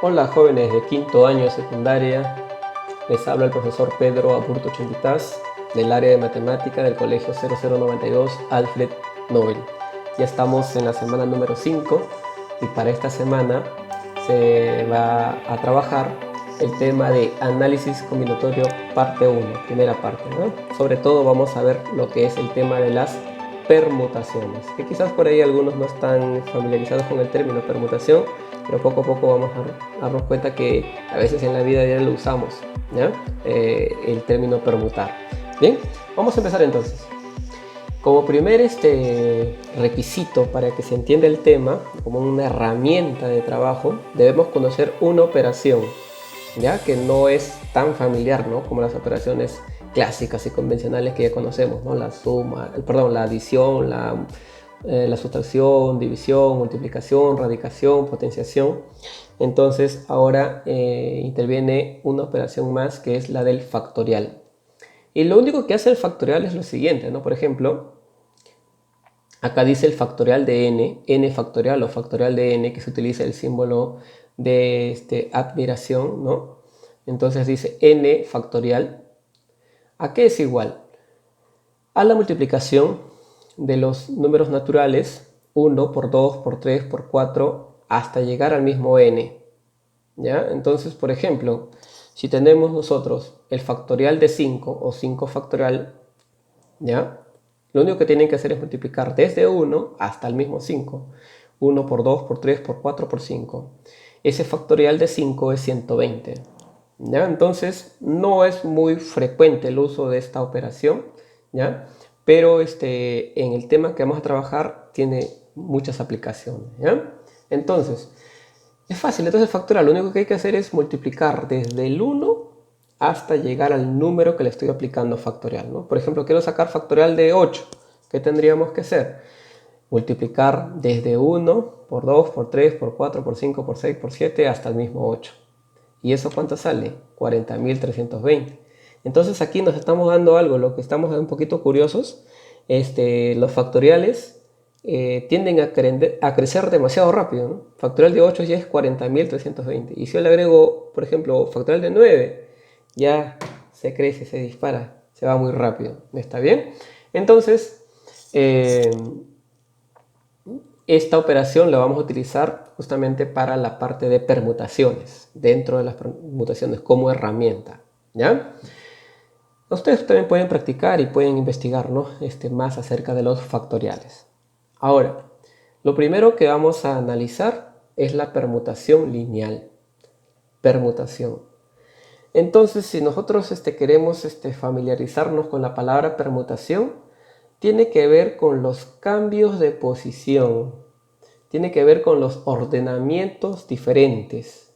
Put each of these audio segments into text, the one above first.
Hola jóvenes de quinto año de secundaria, les habla el profesor Pedro Aburto Chimbitaz del área de matemática del colegio 0092 Alfred Nobel. Ya estamos en la semana número 5 y para esta semana se va a trabajar el tema de análisis combinatorio parte 1, primera parte, ¿no? Sobre todo vamos a ver lo que es el tema de las permutaciones, que quizás por ahí algunos no están familiarizados con el término permutación, pero poco a poco vamos a darnos cuenta que a veces en la vida diaria lo usamos, ¿ya? El término permutar. Bien, vamos a empezar entonces. Como primer requisito para que se entienda el tema, como una herramienta de trabajo, debemos conocer una operación, ¿ya? Que no es tan familiar, ¿no? Como las operaciones clásicas y convencionales que ya conocemos, ¿no? La suma, la adición, la sustracción, división, multiplicación, radicación, potenciación. Entonces ahora interviene una operación más que es la del factorial. Y lo único que hace el factorial es lo siguiente, ¿no? Por ejemplo, acá dice el factorial de n factorial o factorial de n, que se utiliza el símbolo de admiración, ¿no? Entonces dice n factorial. ¿A qué es igual? A la multiplicación de los números naturales, 1 por 2, por 3, por 4, hasta llegar al mismo n. ¿Ya? Entonces, por ejemplo, si tenemos nosotros el factorial de 5 o 5 factorial, ¿ya? Lo único que tienen que hacer es multiplicar desde 1 hasta el mismo 5. 1 por 2, por 3, por 4, por 5. Ese factorial de 5 es 120. ¿Ya? Entonces, no es muy frecuente el uso de esta operación, ¿ya? Pero en el tema que vamos a trabajar tiene muchas aplicaciones, ¿ya? Entonces, es fácil. Entonces, el factorial, lo único que hay que hacer es multiplicar desde el 1 hasta llegar al número que le estoy aplicando factorial, ¿no? Por ejemplo, quiero sacar factorial de 8. ¿Qué tendríamos que hacer? Multiplicar desde 1 por 2, por 3, por 4, por 5, por 6, por 7 hasta el mismo 8. ¿Y eso cuánto sale? 40.320. Entonces aquí nos estamos dando algo, lo que estamos un poquito curiosos. Los factoriales tienden a crecer demasiado rápido, ¿no? Factorial de 8 ya es 40.320. Y si yo le agrego, por ejemplo, factorial de 9, ya se crece, se dispara, se va muy rápido. ¿Está bien? Entonces, esta operación la vamos a utilizar justamente para la parte de permutaciones, dentro de las permutaciones como herramienta, ¿ya? Ustedes también pueden practicar y pueden investigar, ¿no? Más acerca de los factoriales. Ahora, lo primero que vamos a analizar es la permutación lineal. Permutación. Entonces, si nosotros queremos familiarizarnos con la palabra permutación, tiene que ver con los cambios de posición, tiene que ver con los ordenamientos diferentes.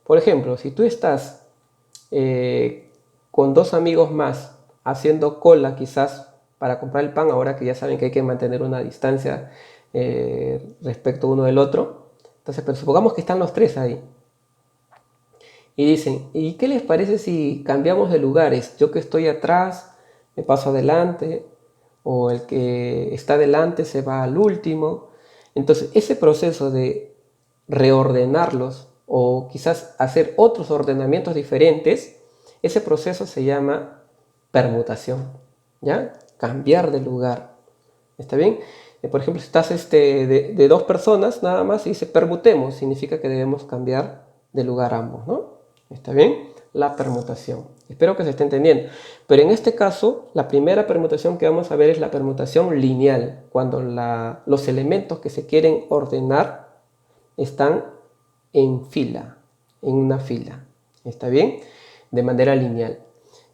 Por ejemplo, si tú estás con dos amigos más haciendo cola quizás para comprar el pan, ahora que ya saben que hay que mantener una distancia respecto uno del otro, entonces, pero supongamos que están los tres ahí. Y dicen, ¿y qué les parece si cambiamos de lugares? Yo que estoy atrás, me paso adelante, o el que está adelante se va al último. Entonces, ese proceso de reordenarlos o quizás hacer otros ordenamientos diferentes, ese proceso se llama permutación, ¿ya? Cambiar de lugar. ¿Está bien? Por ejemplo, si estás de dos personas nada más y dice permutemos, significa que debemos cambiar de lugar ambos, ¿no? ¿Está bien? La permutación. Espero que se esté entendiendo. Pero en este caso, la primera permutación que vamos a ver es la permutación lineal, cuando los elementos que se quieren ordenar están en fila, en una fila. ¿Está bien? De manera lineal.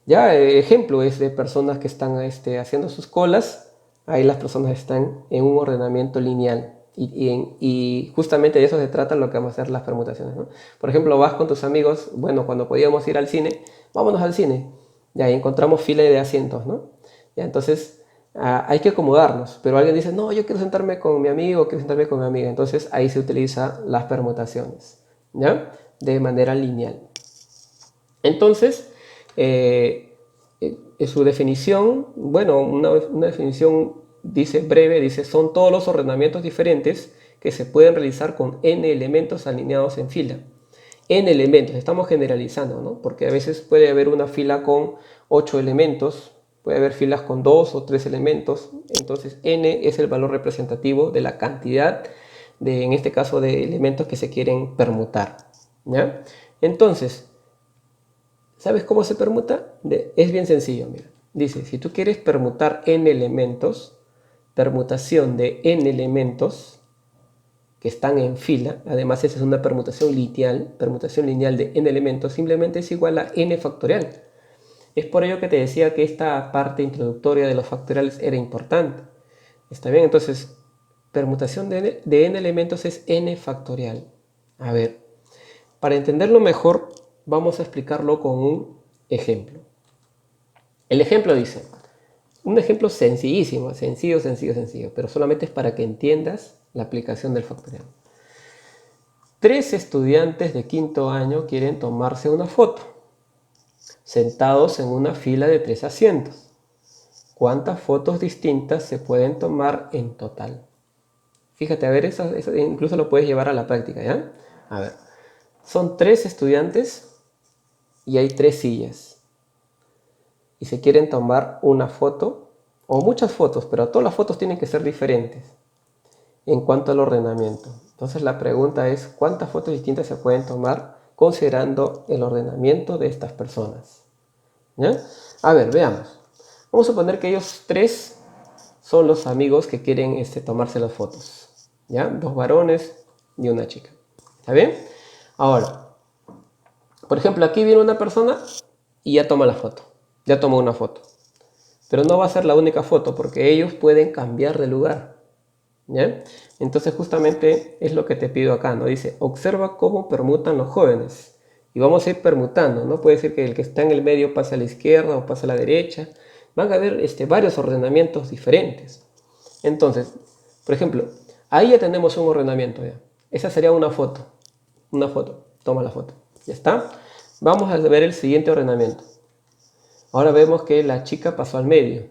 Ya, ejemplo es de personas que están haciendo sus colas. Ahí las personas están en un ordenamiento lineal. Y justamente de eso se trata lo que vamos a hacer las permutaciones, ¿no? Por ejemplo, vas con tus amigos, bueno, cuando podíamos ir al cine, vámonos al cine. Ya, y encontramos fila de asientos, ¿no? Ya, entonces hay que acomodarnos. Pero alguien dice, no, yo quiero sentarme con mi amigo, quiero sentarme con mi amiga. Entonces ahí se utilizan las permutaciones, ¿ya? De manera lineal. Entonces, su definición, bueno, una definición dice breve, dice, son todos los ordenamientos diferentes que se pueden realizar con n elementos alineados en fila n elementos, estamos generalizando, ¿no? Porque a veces puede haber una fila con 8 elementos, puede haber filas con 2 o 3 elementos, entonces n es el valor representativo de la cantidad en este caso, de elementos que se quieren permutar, ¿ya? Entonces, ¿sabes cómo se permuta? Es bien sencillo, mira. Dice, si tú quieres permutar n elementos, permutación de n elementos que están en fila, además esa es una permutación lineal de n elementos, simplemente es igual a n factorial. Es por ello que te decía que esta parte introductoria de los factoriales era importante. ¿Está bien? Entonces, permutación de n elementos es n factorial. A ver, para entenderlo mejor, vamos a explicarlo con un ejemplo. El ejemplo dice, un ejemplo sencillísimo, sencillo, pero solamente es para que entiendas la aplicación del factorial. 3 estudiantes de quinto año quieren tomarse una foto, sentados en una fila de 3 asientos. ¿Cuántas fotos distintas se pueden tomar en total? Fíjate, a ver, eso incluso lo puedes llevar a la práctica, ¿ya? A ver, son 3 estudiantes y hay 3 sillas. Y se quieren tomar una foto, o muchas fotos, pero todas las fotos tienen que ser diferentes en cuanto al ordenamiento. Entonces la pregunta es, ¿cuántas fotos distintas se pueden tomar considerando el ordenamiento de estas personas? ¿Ya? A ver, veamos. Vamos a suponer que ellos 3 son los amigos que quieren tomarse las fotos. ¿Ya? 2 varones y una chica. ¿Está bien? Ahora, por ejemplo, aquí viene una persona y ya toma la foto. Ya tomó una foto. Pero no va a ser la única foto porque ellos pueden cambiar de lugar. ¿Ya? Entonces justamente es lo que te pido acá, ¿no? Dice, observa cómo permutan los jóvenes. Y vamos a ir permutando, ¿no? Puede ser que el que está en el medio pase a la izquierda o pase a la derecha. Van a haber varios ordenamientos diferentes. Entonces, por ejemplo, ahí ya tenemos un ordenamiento, ¿ya? Esa sería una foto. Una foto. Toma la foto. ¿Ya está? Vamos a ver el siguiente ordenamiento. Ahora vemos que la chica pasó al medio.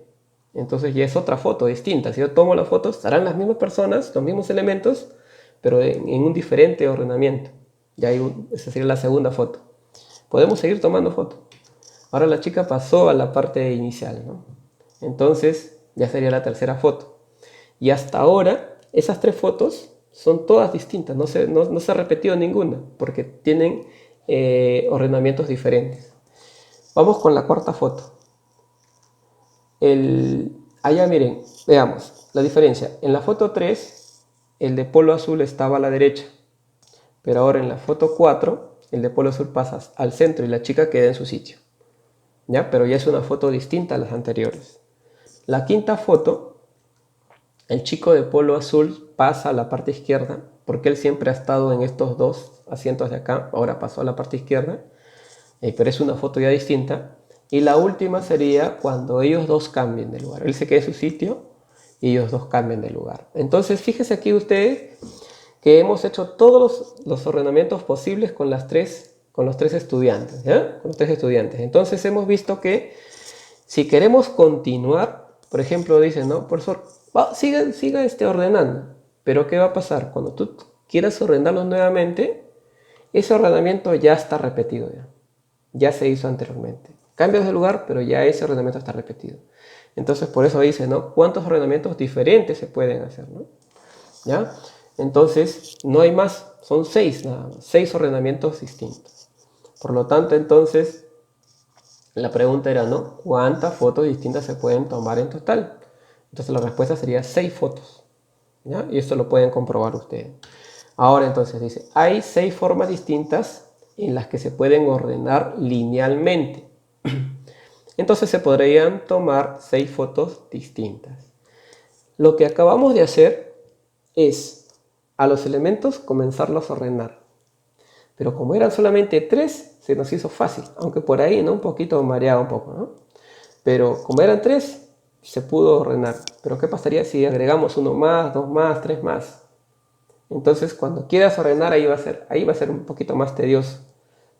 Entonces ya es otra foto distinta. Si yo tomo la foto, estarán las mismas personas, los mismos elementos, pero en un diferente ordenamiento. Esa sería la segunda foto. Podemos seguir tomando fotos. Ahora la chica pasó a la parte inicial, ¿no? Entonces ya sería la tercera foto. Y hasta ahora, esas 3 fotos son todas distintas. No se ha repetido ninguna, porque tienen ordenamientos diferentes. Vamos con la cuarta foto. Allá miren, veamos la diferencia. En la foto 3, el de polo azul estaba a la derecha. Pero ahora en la foto 4, el de polo azul pasa al centro y la chica queda en su sitio. ¿Ya? Pero ya es una foto distinta a las anteriores. La quinta foto, el chico de polo azul pasa a la parte izquierda, porque él siempre ha estado en estos 2 asientos de acá, ahora pasó a la parte izquierda, pero es una foto ya distinta. Y la última sería cuando ellos 2 cambien de lugar. Él se queda en su sitio y ellos 2 cambien de lugar. Entonces, fíjense aquí ustedes que hemos hecho todos los ordenamientos posibles con los 3 estudiantes, ¿ya? Con los 3 estudiantes. Entonces, hemos visto que si queremos continuar, por ejemplo, dicen, ¿no? Profesor, siga ordenando. Pero ¿qué va a pasar? Cuando tú quieras ordenarlos nuevamente, ese ordenamiento ya está repetido. Ya se hizo anteriormente. Cambios de lugar, pero ya ese ordenamiento está repetido. Entonces, por eso dice, ¿no? ¿Cuántos ordenamientos diferentes se pueden hacer, ¿no? ¿Ya? Entonces, no hay más. Son 6 nada más. 6 ordenamientos distintos. Por lo tanto, entonces, la pregunta era, ¿no? ¿Cuántas fotos distintas se pueden tomar en total? Entonces, la respuesta sería 6 fotos. ¿Ya? Y esto lo pueden comprobar ustedes. Ahora, entonces, dice, hay 6 formas distintas en las que se pueden ordenar linealmente. Entonces se podrían tomar 6 fotos distintas. Lo que acabamos de hacer es a los elementos comenzarlos a ordenar. Pero como eran solamente 3, se nos hizo fácil. Aunque por ahí, ¿no? Un poquito mareado un poco, ¿no? Pero como eran 3, se pudo ordenar. Pero ¿qué pasaría si agregamos 1 más, 2 más, 3 más? Entonces cuando quieras ordenar ahí va a ser un poquito más tedioso.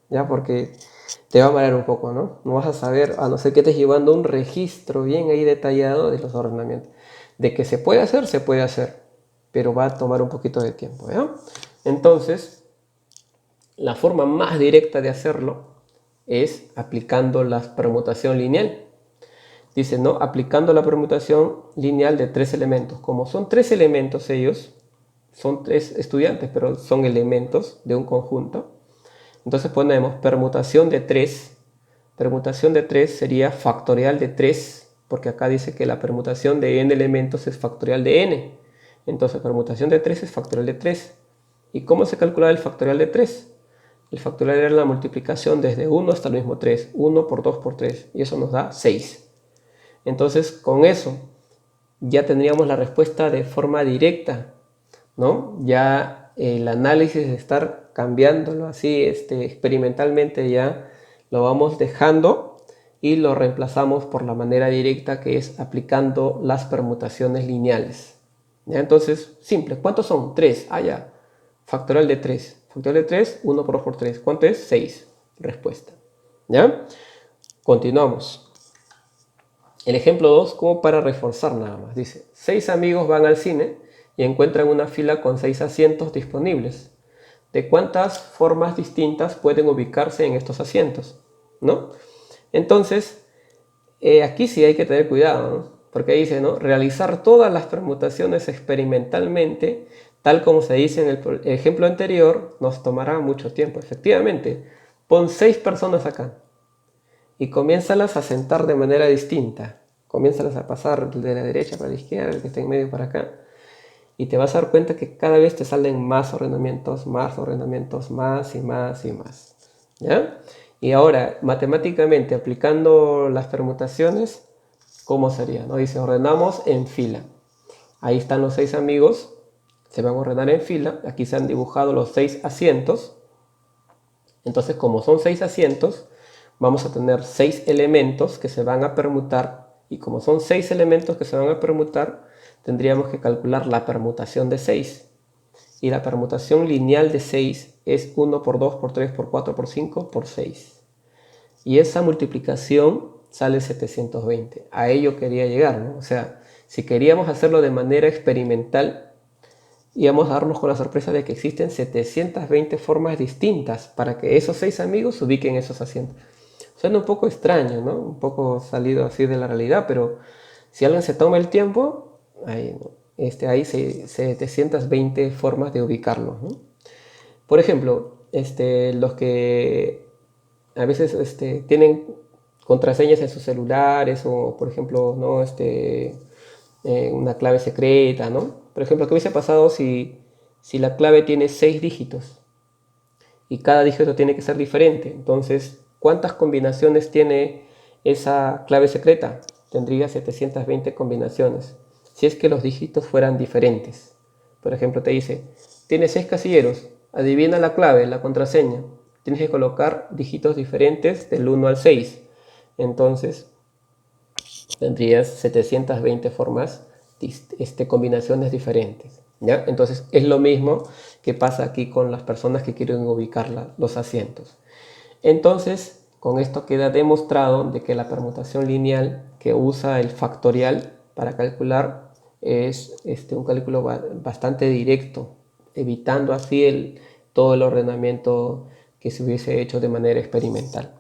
¿Ya? Porque te va a marear un poco, ¿no? No vas a saber, a no ser que estés llevando un registro bien ahí detallado de los ordenamientos. De que se puede hacer, pero va a tomar un poquito de tiempo, ¿ya? Entonces, la forma más directa de hacerlo es aplicando la permutación lineal. Dice, ¿no? Aplicando la permutación lineal de 3 elementos. Como son 3 elementos ellos, son 3 estudiantes, pero son elementos de un conjunto. Entonces ponemos permutación de 3. Permutación de 3 sería factorial de 3, porque acá dice que la permutación de n elementos es factorial de n. Entonces permutación de 3 es factorial de 3. ¿Y cómo se calcula el factorial de 3? El factorial era la multiplicación desde 1 hasta el mismo 3. 1 por 2 por 3. Y eso nos da 6. Entonces con eso ya tendríamos la respuesta de forma directa, ¿no? Ya el análisis de estar cambiándolo así experimentalmente ya lo vamos dejando y lo reemplazamos por la manera directa, que es aplicando las permutaciones lineales. ¿Ya? Entonces, simple. ¿Cuántos son? 3. Ah, ya. Factorial de 3. Factorial de 3, 1 por 2 por 3. ¿Cuánto es? 6. Respuesta. ¿Ya? Continuamos. El ejemplo 2, como para reforzar nada más. Dice, 6 amigos van al cine y encuentran una fila con 6 asientos disponibles. ¿De cuántas formas distintas pueden ubicarse en estos asientos? ¿No? Entonces, aquí sí hay que tener cuidado, ¿no? Porque dice, ¿no? Realizar todas las permutaciones experimentalmente, tal como se dice en el ejemplo anterior, nos tomará mucho tiempo. Efectivamente, pon 6 personas acá y comiénzalas a sentar de manera distinta. Comiénzalas a pasar de la derecha para la izquierda, el que está en medio para acá. Y te vas a dar cuenta que cada vez te salen más ordenamientos, más y más y más. ¿Ya? Y ahora, matemáticamente, aplicando las permutaciones, ¿cómo sería? ¿No? Dice, ordenamos en fila. Ahí están los 6 amigos, se van a ordenar en fila. Aquí se han dibujado los 6 asientos. Entonces, como son 6 asientos, vamos a tener 6 elementos que se van a permutar. Y como son 6 elementos que se van a permutar, tendríamos que calcular la permutación de 6. Y la permutación lineal de 6 es 1 por 2 por 3 por 4 por 5 por 6. Y esa multiplicación sale 720. A ello quería llegar, ¿no? O sea, si queríamos hacerlo de manera experimental, íbamos a darnos con la sorpresa de que existen 720 formas distintas para que esos 6 amigos ubiquen esos asientos. Suena un poco extraño, ¿no? Un poco salido así de la realidad, pero si alguien se toma el tiempo, hay 720 formas de ubicarlo, ¿no? Por ejemplo, los que a veces tienen contraseñas en sus celulares o, por ejemplo, ¿no? Una clave secreta, ¿no? Por ejemplo, ¿qué hubiese pasado si la clave tiene 6 dígitos y cada dígito tiene que ser diferente? Entonces, ¿cuántas combinaciones tiene esa clave secreta? Tendría 720 combinaciones, si es que los dígitos fueran diferentes. Por ejemplo, te dice, tiene 6 casilleros, adivina la clave, la contraseña. Tienes que colocar dígitos diferentes del 1 al 6. Entonces, tendrías 720 formas, combinaciones diferentes. ¿Ya? Entonces, es lo mismo que pasa aquí con las personas que quieren ubicar los asientos. Entonces, con esto queda demostrado de que la permutación lineal que usa el factorial para calcular es un cálculo bastante directo, evitando así todo el ordenamiento que se hubiese hecho de manera experimental.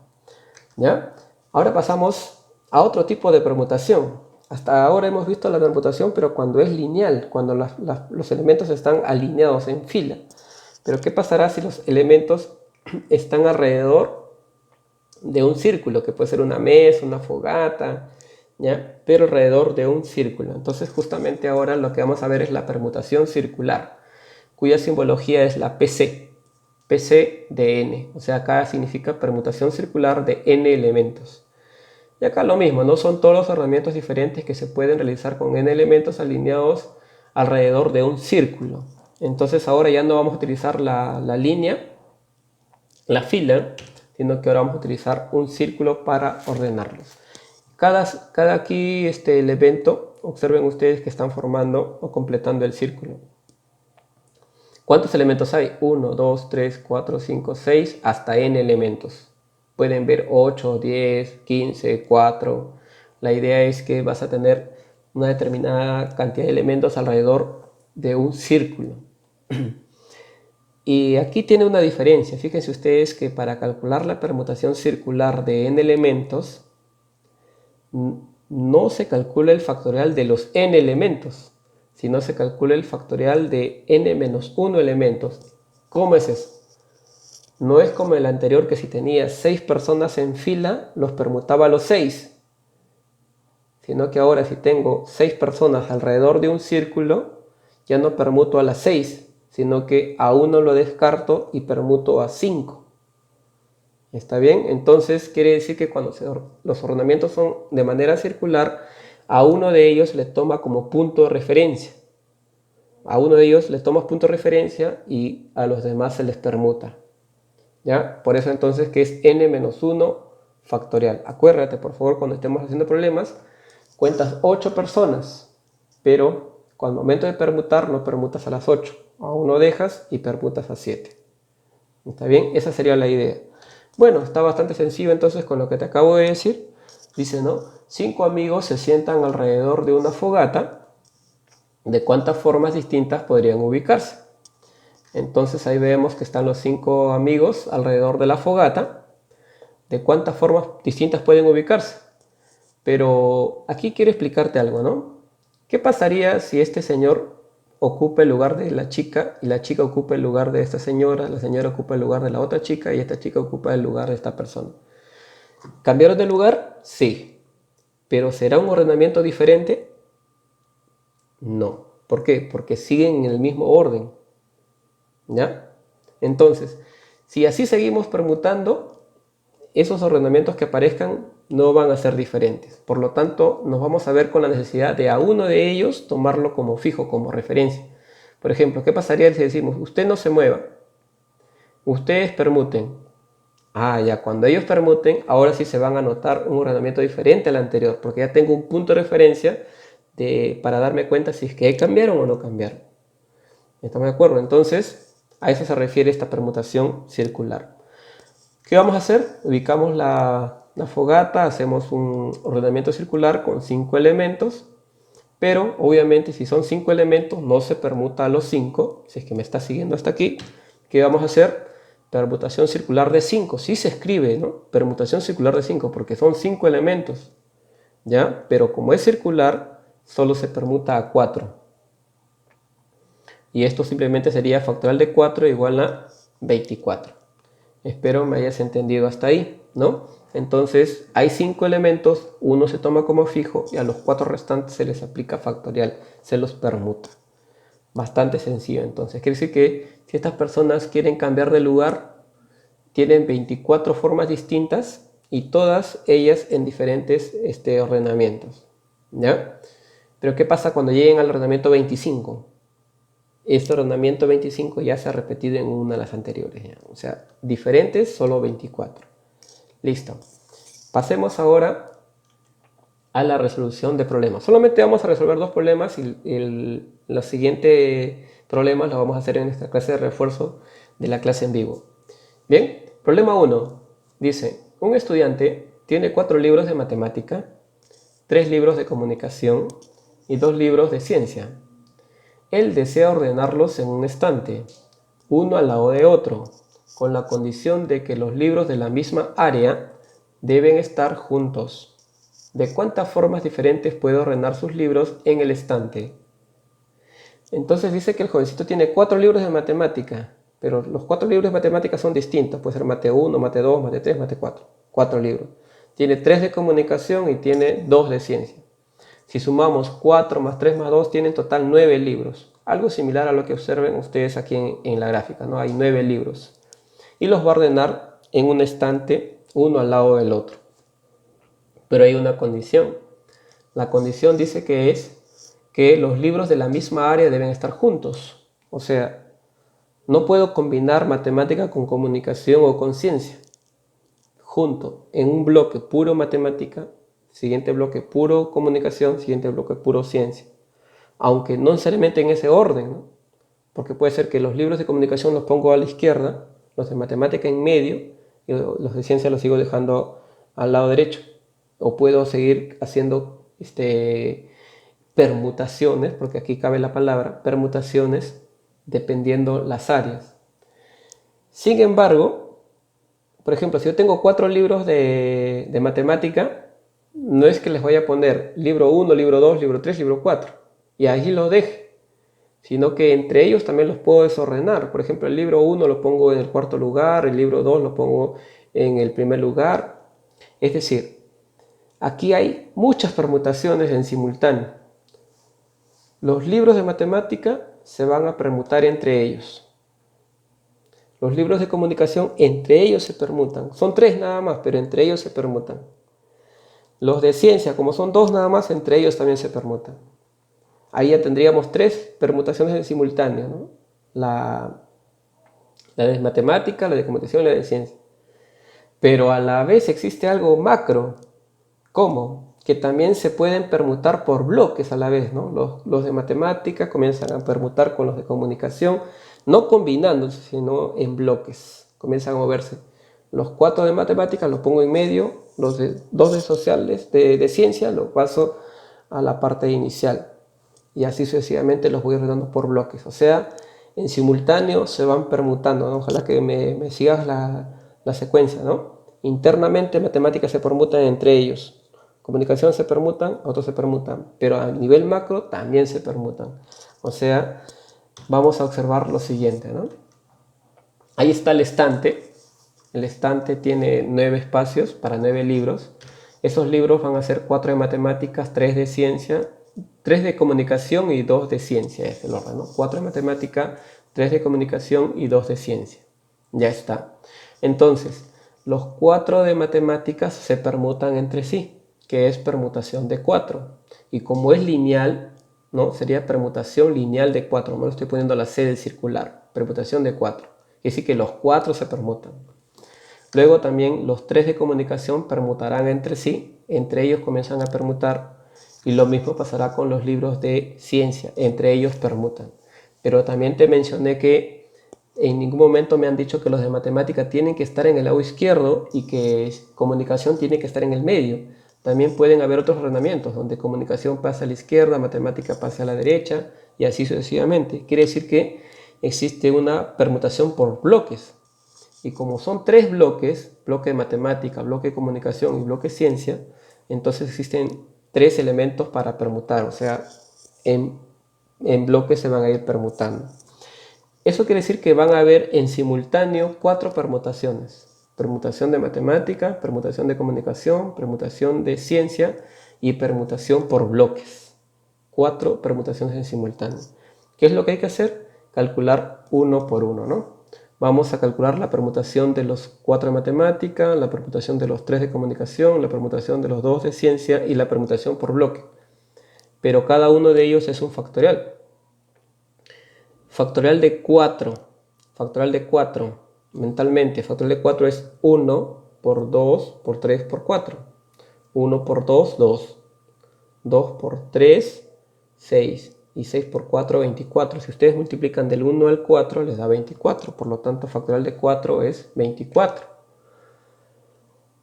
¿Ya? Ahora pasamos a otro tipo de permutación. Hasta ahora hemos visto la permutación, pero cuando es lineal, cuando los elementos están alineados en fila. Pero ¿qué pasará si los elementos están alrededor de un círculo, que puede ser una mesa, una fogata, ¿ya? Pero alrededor de un círculo? Entonces justamente ahora lo que vamos a ver es la permutación circular, cuya simbología es la PC. PC de n, o sea, acá significa permutación circular de n elementos. Y acá lo mismo, no son todos los ordenamientos diferentes que se pueden realizar con n elementos alineados alrededor de un círculo. Entonces ahora ya no vamos a utilizar la línea, la fila, sino que ahora vamos a utilizar un círculo para ordenarlos. Cada aquí elemento, observen ustedes que están formando o completando el círculo. ¿Cuántos elementos hay? 1, 2, 3, 4, 5, 6, hasta n elementos. Pueden ver 8, 10, 15, 4. La idea es que vas a tener una determinada cantidad de elementos alrededor de un círculo. Y aquí tiene una diferencia. Fíjense ustedes que para calcular la permutación circular de n elementos, no se calcula el factorial de los n elementos, sino se calcula el factorial de n-1 elementos. ¿Cómo es eso? No es como el anterior, que si tenía 6 personas en fila, los permutaba a los 6. Sino que ahora, si tengo 6 personas alrededor de un círculo, ya no permuto a las 6, sino que a uno lo descarto y permuto a 5. ¿Está bien? Entonces quiere decir que cuando los ordenamientos son de manera circular, a uno de ellos le toma como punto de referencia. A uno de ellos le tomas punto de referencia y a los demás se les permuta. ¿Ya? Por eso entonces que es n-1 factorial. Acuérdate, por favor, cuando estemos haciendo problemas, cuentas 8 personas, pero con el momento de permutar no permutas a las 8. A uno dejas y permutas a 7. ¿Está bien? Esa sería la idea. Bueno, está bastante sencillo entonces con lo que te acabo de decir. Dice, ¿no? 5 amigos se sientan alrededor de una fogata. ¿De cuántas formas distintas podrían ubicarse? Entonces ahí vemos que están los 5 amigos alrededor de la fogata. ¿De cuántas formas distintas pueden ubicarse? Pero aquí quiero explicarte algo, ¿no? ¿Qué pasaría si este señor ocupa el lugar de la chica y la chica ocupa el lugar de esta señora, la señora ocupa el lugar de la otra chica y esta chica ocupa el lugar de esta persona? ¿Cambiaron de lugar? Sí. ¿Pero será un ordenamiento diferente? No. ¿Por qué? Porque siguen en el mismo orden. ¿Ya? Entonces, si así seguimos permutando, esos ordenamientos que aparezcan no van a ser diferentes. Por lo tanto, nos vamos a ver con la necesidad de a uno de ellos tomarlo como fijo, como referencia. Por ejemplo, ¿qué pasaría si decimos, usted no se mueva, ustedes permuten? Ah, ya, cuando ellos permuten, ahora sí se van a notar un ordenamiento diferente al anterior, porque ya tengo un punto de referencia para darme cuenta si es que cambiaron o no cambiaron. ¿Estamos de acuerdo? Entonces, a eso se refiere esta permutación circular. ¿Qué vamos a hacer? Ubicamos la fogata, hacemos un ordenamiento circular con 5 elementos, pero obviamente si son 5 elementos no se permuta a los 5, si es que me está siguiendo hasta aquí. ¿Qué vamos a hacer? Permutación circular de 5, sí se escribe, ¿no? Permutación circular de 5, porque son 5 elementos, ¿ya? Pero como es circular, solo se permuta a 4. Y esto simplemente sería factorial de 4 igual a 24. Espero me hayas entendido hasta ahí, ¿no? Entonces, hay 5 elementos, uno se toma como fijo y a los 4 restantes se les aplica factorial, se los permuta. Bastante sencillo, entonces. Quiere decir que si estas personas quieren cambiar de lugar, tienen 24 formas distintas y todas ellas en diferentes ordenamientos, ¿ya? Pero ¿qué pasa cuando lleguen al ordenamiento 25? Este ordenamiento 25 ya se ha repetido en una de las anteriores, ¿ya? O sea, diferentes, solo 24. Listo. Pasemos ahora a la resolución de problemas. Solamente vamos a resolver 2 problemas y los siguientes problemas los vamos a hacer en esta clase de refuerzo de la clase en vivo. Bien, problema 1. Dice, un estudiante tiene 4 libros de matemática, 3 libros de comunicación y 2 libros de ciencia. Él desea ordenarlos en un estante, uno al lado de otro, con la condición de que los libros de la misma área deben estar juntos. ¿De cuántas formas diferentes puede ordenar sus libros en el estante? Entonces dice que el jovencito tiene 4 libros de matemática, pero los 4 libros de matemática son distintos. Puede ser mate 1, mate 2, mate 3, mate 4. 4 libros. Tiene 3 de comunicación y tiene 2 de ciencia. Si sumamos 4 más 3 más 2, tienen en total 9 libros. Algo similar a lo que observen ustedes aquí en la gráfica, ¿no? Hay 9 libros. Y los va a ordenar en un estante, uno al lado del otro. Pero hay una condición. La condición dice que es que los libros de la misma área deben estar juntos. O sea, no puedo combinar matemática con comunicación o con ciencia. Junto, en un bloque puro matemática, siguiente bloque puro comunicación, siguiente bloque puro ciencia. Aunque no necesariamente en ese orden, ¿no? Porque puede ser que los libros de comunicación los pongo a la izquierda, los de matemática en medio, y los de ciencia los sigo dejando al lado derecho. O puedo seguir haciendo permutaciones, porque aquí cabe la palabra, permutaciones, dependiendo las áreas. Sin embargo, por ejemplo, si yo tengo 4 libros de matemática, no es que les voy a poner libro 1, libro 2, libro 3, libro 4 y ahí lo deje, sino que entre ellos también los puedo desordenar. Por ejemplo, el libro 1 lo pongo en el cuarto lugar, el libro 2 lo pongo en el primer lugar. Es decir, aquí hay muchas permutaciones en simultáneo. Los libros de matemática se van a permutar entre ellos. Los libros de comunicación entre ellos se permutan. Son 3 nada más, pero entre ellos se permutan. Los de ciencia, como son 2 nada más, entre ellos también se permutan. Ahí ya tendríamos 3 permutaciones en simultáneo, ¿no? La de matemática, la de comunicación y la de ciencia. Pero a la vez existe algo macro. ¿Cómo? Que también se pueden permutar por bloques a la vez, ¿no? Los de matemática comienzan a permutar con los de comunicación, no combinándose, sino en bloques. Comienzan a moverse. Los 4 de matemáticas los pongo en medio, los 2 de sociales, de ciencia, los paso a la parte inicial. Y así sucesivamente los voy ordenando por bloques. O sea, en simultáneo se van permutando, ¿no? Ojalá que me sigas la secuencia, ¿no? Internamente matemáticas se permutan entre ellos. Comunicación se permutan, otros se permutan. Pero a nivel macro también se permutan. O sea, vamos a observar lo siguiente, ¿no? Ahí está el estante. El estante tiene 9 espacios para 9 libros. Esos libros van a ser 4 de matemáticas, 3 de ciencia, 3 de comunicación y 2 de ciencia. Es el orden, ¿no? 4 de matemática, 3 de comunicación y 2 de ciencia. Ya está. Entonces, los 4 de matemáticas se permutan entre sí, que es permutación de 4. Y como es lineal, ¿no? Sería permutación lineal de 4. No le estoy poniendo la C del circular. Permutación de 4. Es decir, que los 4 se permutan. Luego también los 3 de comunicación permutarán entre sí. Entre ellos comienzan a permutar. Y lo mismo pasará con los libros de ciencia. Entre ellos permutan. Pero también te mencioné que en ningún momento me han dicho que los de matemática tienen que estar en el lado izquierdo y que comunicación tiene que estar en el medio. También pueden haber otros ordenamientos donde comunicación pasa a la izquierda, matemática pasa a la derecha y así sucesivamente. Quiere decir que existe una permutación por bloques. Y como son 3 bloques, bloque de matemática, bloque de comunicación y bloque de ciencia, entonces existen 3 elementos para permutar, o sea, en bloques se van a ir permutando. Eso quiere decir que van a haber en simultáneo 4 permutaciones. Permutación de matemática, permutación de comunicación, permutación de ciencia y permutación por bloques. 4 permutaciones en simultáneo. ¿Qué es lo que hay que hacer? Calcular uno por uno, ¿no? Vamos a calcular la permutación de los 4 de matemática, la permutación de los 3 de comunicación, la permutación de los 2 de ciencia y la permutación por bloque. Pero cada uno de ellos es un factorial. Factorial de 4. Factorial de 4. Mentalmente, factorial de 4 es 1 por 2 por 3 por 4. 1 por 2, 2. 2 por 3, 6. Y 6 por 4, 24. Si ustedes multiplican del 1 al 4, les da 24. Por lo tanto, factorial de 4 es 24.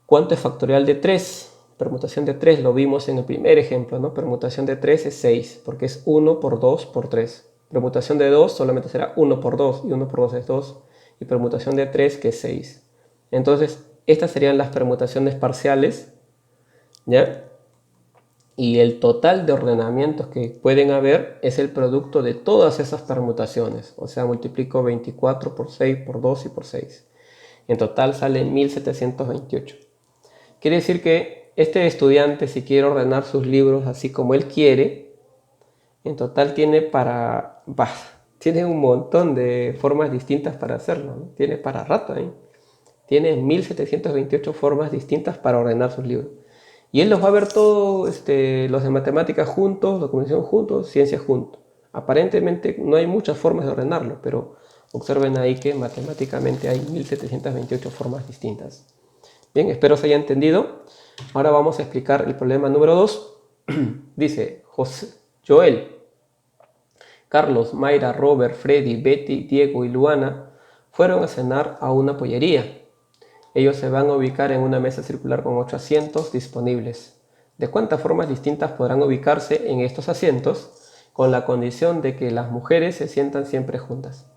¿Cuánto es factorial de 3? Permutación de 3 lo vimos en el primer ejemplo, ¿no? Permutación de 3 es 6, porque es 1 por 2 por 3. Permutación de 2 solamente será 1 por 2, y 1 por 2 es 2. Y permutación de 3, que es 6. Entonces, estas serían las permutaciones parciales, ¿ya? Y el total de ordenamientos que pueden haber es el producto de todas esas permutaciones. O sea, multiplico 24 por 6, por 2 y por 6. En total sale 1728. Quiere decir que este estudiante, si quiere ordenar sus libros así como él quiere, en total tiene tiene un montón de formas distintas para hacerlo, ¿no? Tiene para rato, ¿eh? Tiene 1728 formas distintas para ordenar sus libros. Y él los va a ver todos, los de matemáticas juntos, de comunicación juntos, ciencia juntos. Aparentemente no hay muchas formas de ordenarlo, pero observen ahí que matemáticamente hay 1728 formas distintas. Bien, espero se haya entendido. Ahora vamos a explicar el problema número 2. Dice, Joel, Carlos, Mayra, Robert, Freddy, Betty, Diego y Luana fueron a cenar a una pollería. Ellos se van a ubicar en una mesa circular con 8 asientos disponibles. ¿De cuántas formas distintas podrán ubicarse en estos asientos? Con la condición de que las mujeres se sientan siempre juntas.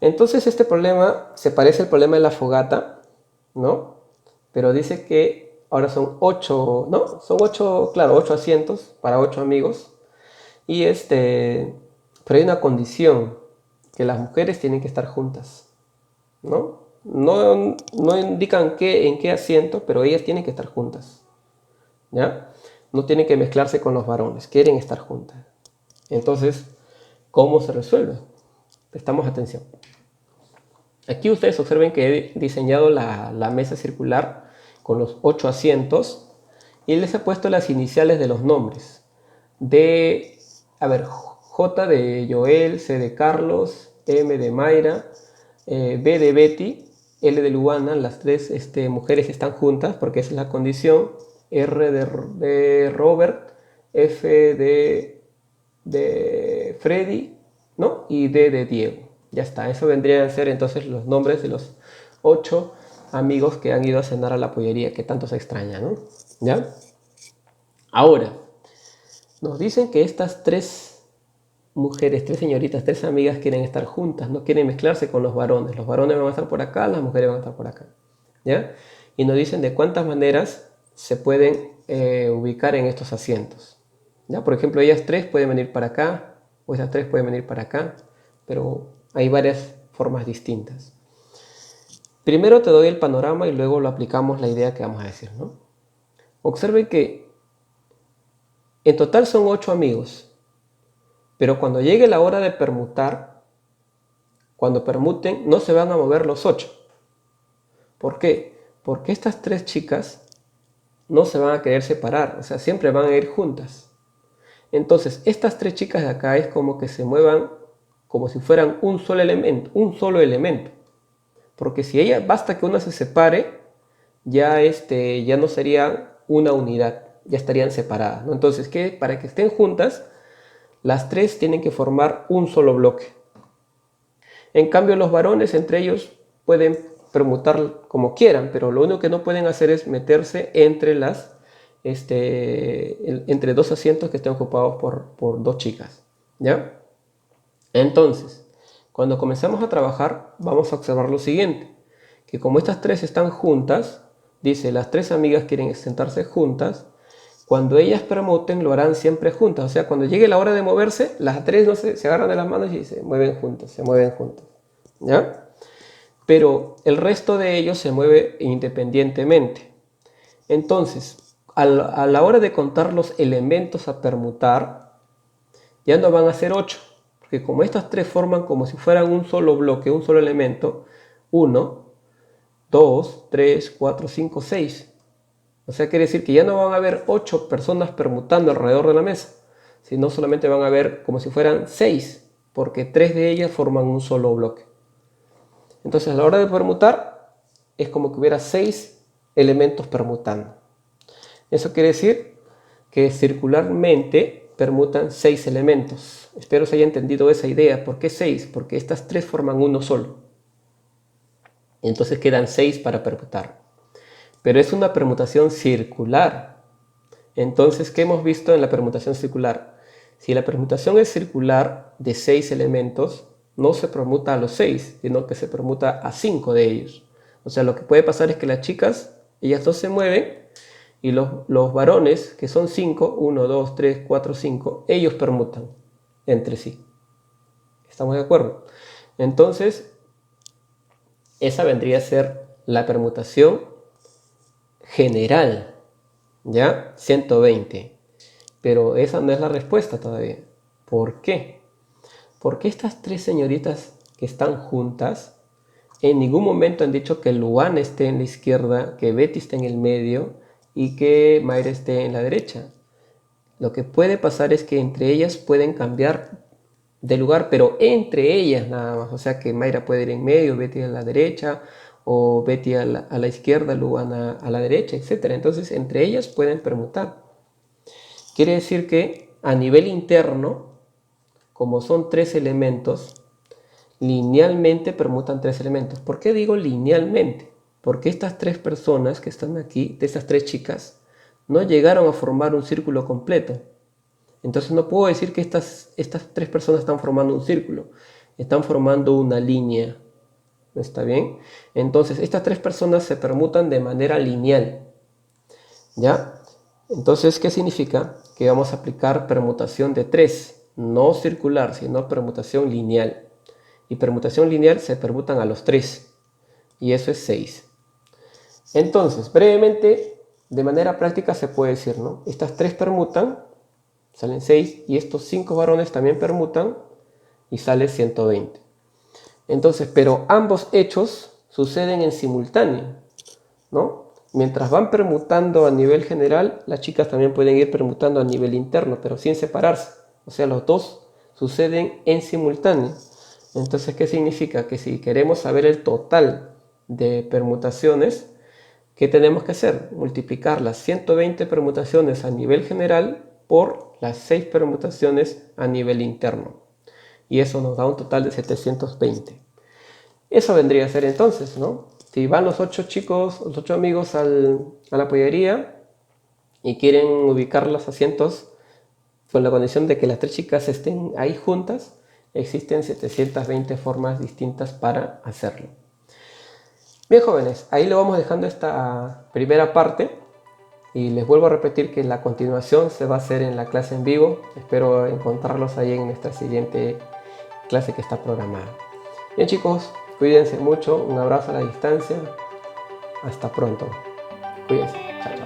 Entonces este problema se parece al problema de la fogata, ¿no? Pero dice que ahora son 8, ¿no? Son 8, claro, 8 asientos para 8 amigos. Y pero hay una condición, que las mujeres tienen que estar juntas, ¿no? No indican en qué asiento, pero ellas tienen que estar juntas, ¿ya? No tienen que mezclarse con los varones, quieren estar juntas. Entonces, ¿cómo se resuelve? Prestamos atención. Aquí ustedes observen que he diseñado la mesa circular con los 8 asientos y les he puesto las iniciales de los nombres. J de Joel, C de Carlos, M de Mayra, B de Betty, L de Luana, las tres mujeres están juntas porque esa es la condición, R de Robert, F de Freddy, ¿no? Y D de Diego. Ya está, eso vendrían a ser entonces los nombres de los 8 amigos que han ido a cenar a la pollería, que tanto se extraña, ¿no? ¿Ya? Ahora, nos dicen que estas 3 mujeres, 3 señoritas, 3 amigas quieren estar juntas, no quieren mezclarse con los varones. Los varones van a estar por acá, las mujeres van a estar por acá, ¿ya? Y nos dicen de cuántas maneras se pueden ubicar en estos asientos, ¿ya? Por ejemplo, ellas 3 pueden venir para acá, o esas 3 pueden venir para acá, pero hay varias formas distintas. Primero te doy el panorama y luego lo aplicamos la idea que vamos a decir, ¿no? Observen que en total son 8 amigos, pero cuando llegue la hora de permutar, cuando permuten, no se van a mover los 8. ¿Por qué? Porque estas 3 chicas no se van a querer separar, o sea, siempre van a ir juntas. Entonces, estas 3 chicas de acá es como que se muevan como si fueran un solo elemento. Porque si basta que una se separe, ya no sería una unidad, ya estarían separadas, ¿no? Entonces, para que estén juntas, las 3 tienen que formar un solo bloque. En cambio, los varones entre ellos pueden permutar como quieran, pero lo único que no pueden hacer es meterse entre entre 2 asientos que estén ocupados por 2 chicas, ¿ya? Entonces, cuando comenzamos a trabajar, vamos a observar lo siguiente, que como estas 3 están juntas, dice, las 3 amigas quieren sentarse juntas, cuando ellas permuten lo harán siempre juntas, o sea, cuando llegue la hora de moverse, las 3 no se agarran de las manos y se mueven juntas, ¿ya? Pero el resto de ellos se mueve independientemente. Entonces, a la hora de contar los elementos a permutar, ya no van a ser 8, porque como estas 3 forman como si fueran un solo bloque, un solo elemento, 1, 2, 3, 4, 5, 6. O sea, quiere decir que ya no van a haber 8 personas permutando alrededor de la mesa, sino solamente van a haber como si fueran 6, porque 3 de ellas forman un solo bloque. Entonces, a la hora de permutar, es como que hubiera 6 elementos permutando. Eso quiere decir que circularmente permutan 6 elementos. Espero se haya entendido esa idea. ¿Por qué 6? Porque estas 3 forman uno solo. Entonces quedan 6 para permutar. Pero es una permutación circular. Entonces, ¿qué hemos visto en la permutación circular? Si la permutación es circular de 6 elementos, no se permuta a los 6, sino que se permuta a 5 de ellos. O sea, lo que puede pasar es que las chicas, ellas 2 se mueven, y los varones, que son 5, 1, 2, 3, 4, 5, ellos permutan entre sí. ¿Estamos de acuerdo? Entonces, esa vendría a ser la permutación general, ¿ya? 120. Pero esa no es la respuesta todavía. ¿Por qué? Porque estas 3 señoritas que están juntas, en ningún momento han dicho que Luana esté en la izquierda, que Betty esté en el medio y que Mayra esté en la derecha. Lo que puede pasar es que entre ellas pueden cambiar de lugar, pero entre ellas nada más. O sea que Mayra puede ir en medio, Betty a la derecha, o Betty a la izquierda, Luana a la derecha, etc. Entonces entre ellas pueden permutar. Quiere decir que a nivel interno, como son 3 elementos, linealmente permutan 3 elementos. ¿Por qué digo linealmente? Porque estas 3 personas que están aquí, de estas 3 chicas, no llegaron a formar un círculo completo. Entonces no puedo decir que estas 3 personas están formando un círculo. están formando una línea. ¿Está bien? Entonces, estas tres personas se permutan de manera lineal. ¿Ya? Entonces, ¿qué significa? Que vamos a aplicar permutación de 3, no circular, sino permutación lineal. Y permutación lineal se permutan a los 3. Y eso es 6. Entonces, brevemente, de manera práctica se puede decir, ¿no? Estas 3 permutan, salen 6, y estos 5 varones también permutan, y sale 120. Entonces, pero ambos hechos suceden en simultáneo, ¿no? Mientras van permutando a nivel general, las chicas también pueden ir permutando a nivel interno, pero sin separarse. O sea, los dos suceden en simultáneo. Entonces, ¿qué significa? Que si queremos saber el total de permutaciones, ¿qué tenemos que hacer? Multiplicar las 120 permutaciones a nivel general por las 6 permutaciones a nivel interno. Y eso nos da un total de 720. Eso vendría a ser entonces, ¿no? Si van los 8 chicos, los 8 amigos a la pollería y quieren ubicar los asientos con la condición de que las 3 chicas estén ahí juntas, existen 720 formas distintas para hacerlo. Bien, jóvenes, ahí lo vamos dejando esta primera parte y les vuelvo a repetir que la continuación se va a hacer en la clase en vivo. Espero encontrarlos ahí en nuestra siguiente clase que está programada. Bien, chicos, cuídense mucho, un abrazo a la distancia. Hasta pronto. Cuídense. Chao, chao.